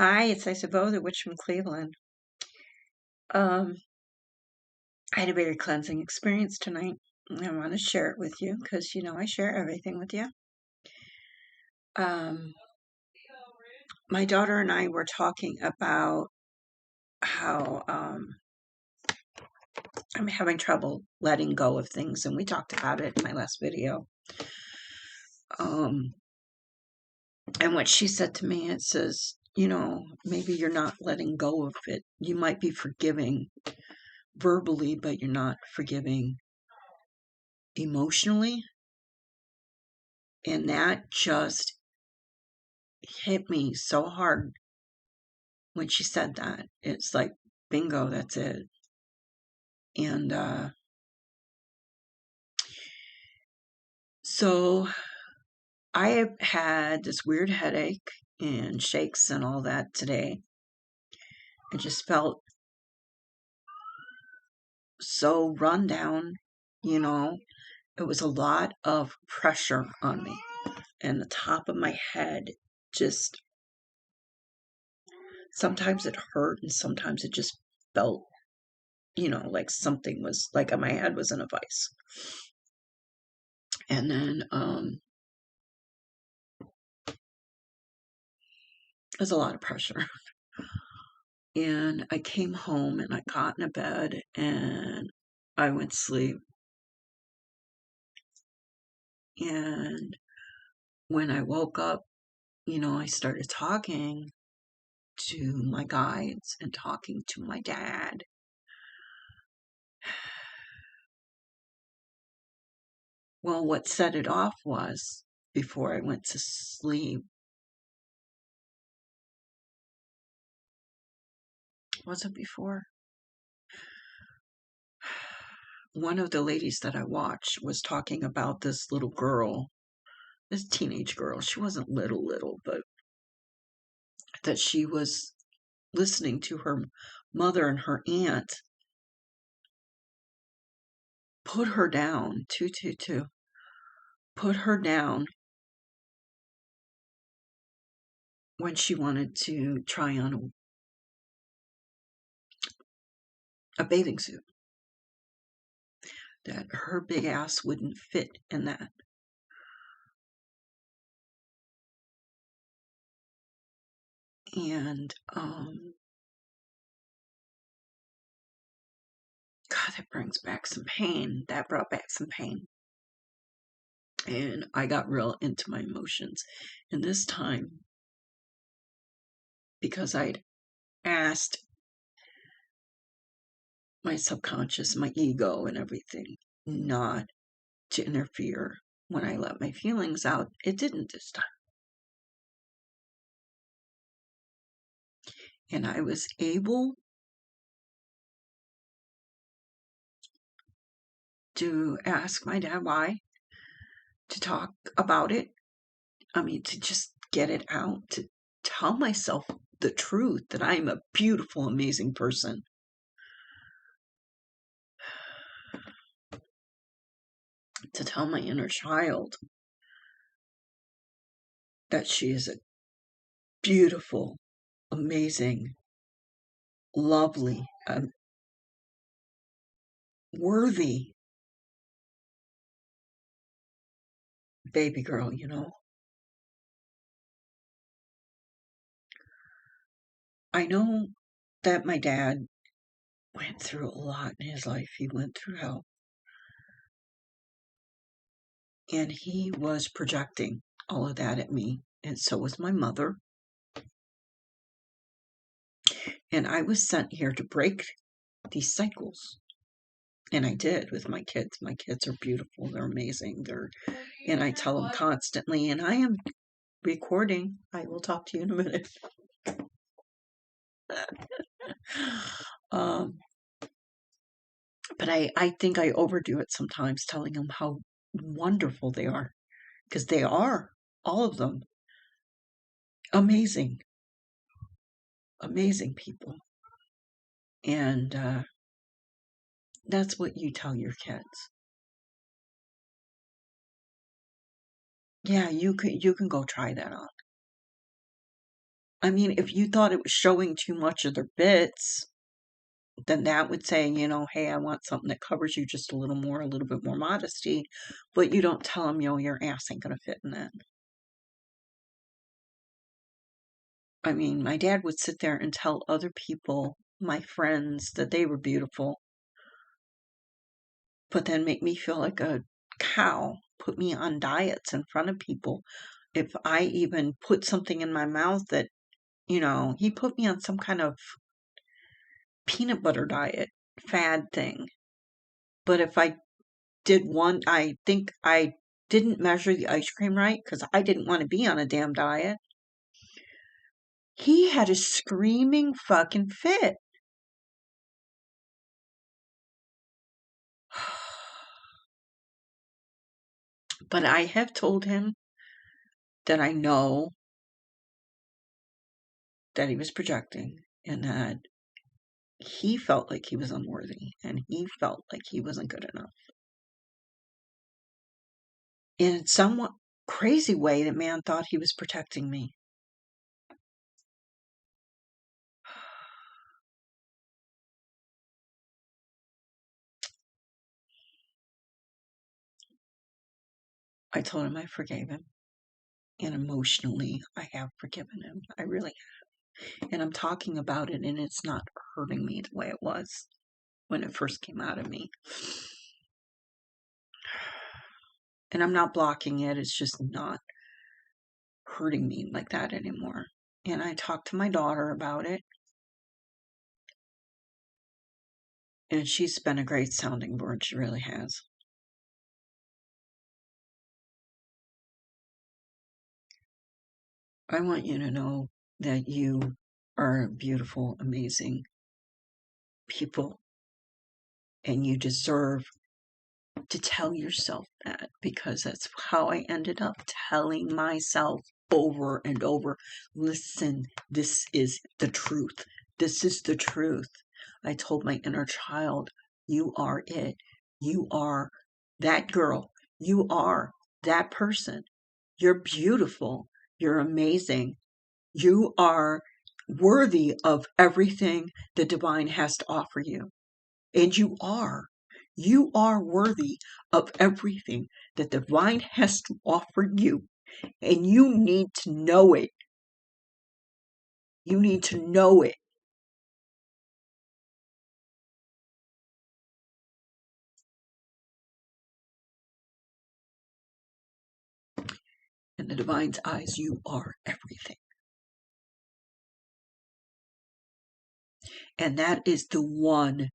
Hi, it's Isabel, the witch from Cleveland. Um, I had a very cleansing experience tonight. And I want to share it with you because I share everything with you. Um, my daughter and I were talking about how I'm having trouble letting go of things, and we talked about it in my last video. Um, and what she said to me, it says, maybe you're not letting go of it. You might be forgiving verbally, but you're not forgiving emotionally. And that just hit me so hard when she said that. It's like, bingo, that's it. And so I have had this weird headache and shakes and all that today. I just felt so run down, you know. It was a lot of pressure on me. And the top of my head just, sometimes it hurt and sometimes it just felt, like something was, like my head was in a vice. And then there's a lot of pressure. And I came home and I got in a bed and I went to sleep. And when I woke up, I started talking to my guides and talking to my dad. Well, what set it off was before I went to sleep. Was it before? One of the ladies that I watched was talking about this little girl, this teenage girl. She wasn't little, but that she was listening to her mother and her aunt put her down, put her down when she wanted to try on a bathing suit, that her big ass wouldn't fit in that. And, God, that brings back some pain. That brought back some pain. And I got real into my emotions. And this time, because I'd asked my subconscious, my ego, and everything not to interfere when I let my feelings out, it didn't this time. And I was able to ask my dad why, to talk about it. I mean, to just get it out, to tell myself the truth that I'm a beautiful, amazing person. To tell my inner child that she is a beautiful, amazing, lovely, worthy baby girl, I know that my dad went through a lot in his life. He went through hell. And he was projecting all of that at me. And so was my mother. And I was sent here to break these cycles. And I did with my kids. My kids are beautiful. They're amazing. And I tell them constantly, and I am recording. I will talk to you in a minute. But I think I overdo it sometimes, telling them how wonderful they are. Because they are, all of them, amazing, amazing people. And that's what you tell your kids. Yeah, you can go try that on. I mean, if you thought it was showing too much of their bits, then that would say, hey, I want something that covers you just a little bit more modesty, but you don't tell them, your ass ain't gonna fit in that. I mean, my dad would sit there and tell other people, my friends, that they were beautiful, but then make me feel like a cow, put me on diets in front of people. If I even put something in my mouth that, he put me on some kind of peanut butter diet fad thing. But if I did one, I think I didn't measure the ice cream right because I didn't want to be on a damn diet. He had a screaming fucking fit. But I have told him that I know that he was projecting and that he felt like he was unworthy and he felt like he wasn't good enough. In somewhat crazy way, the man thought he was protecting me. I told him I forgave him. And emotionally, I have forgiven him. I really have. And I'm talking about it, and it's not hurting me the way it was when it first came out of me. And I'm not blocking it, it's just not hurting me like that anymore. And I talked to my daughter about it. And she's been a great sounding board. She really has. I want you to know that you are beautiful, amazing people. And you deserve to tell yourself that, because that's how I ended up telling myself over and over. Listen, this is the truth. This is the truth. I told my inner child, you are it. You are that girl. You are that person. You're beautiful. You're amazing. You are worthy of everything the divine has to offer you. And you are. You are worthy of everything that the divine has to offer you. And you need to know it. You need to know it. In the divine's eyes, you are everything. And that is the one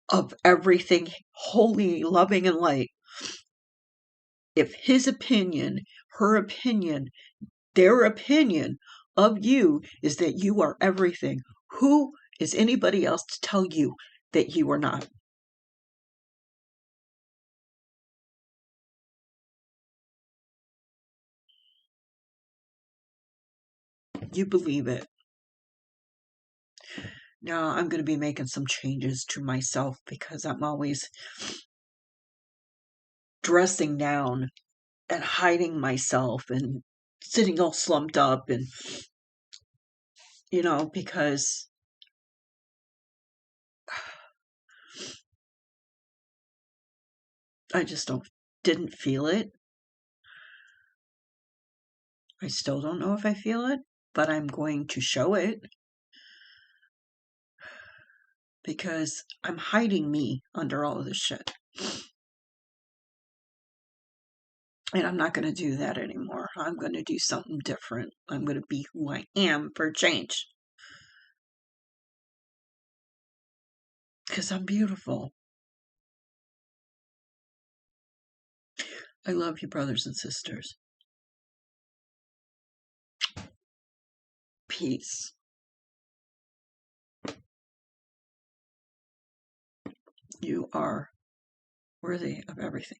of everything holy, loving, and light. If his opinion, her opinion, their opinion of you is that you are everything, who is anybody else to tell you that you are not? You believe it. Now I'm going to be making some changes to myself because I'm always dressing down and hiding myself and sitting all slumped up and, because I just didn't feel it. I still don't know if I feel it, but I'm going to show it because I'm hiding me under all of this shit. And I'm not going to do that anymore. I'm going to do something different. I'm going to be who I am for a change. Because I'm beautiful. I love you, brothers and sisters. Peace. You are worthy of everything.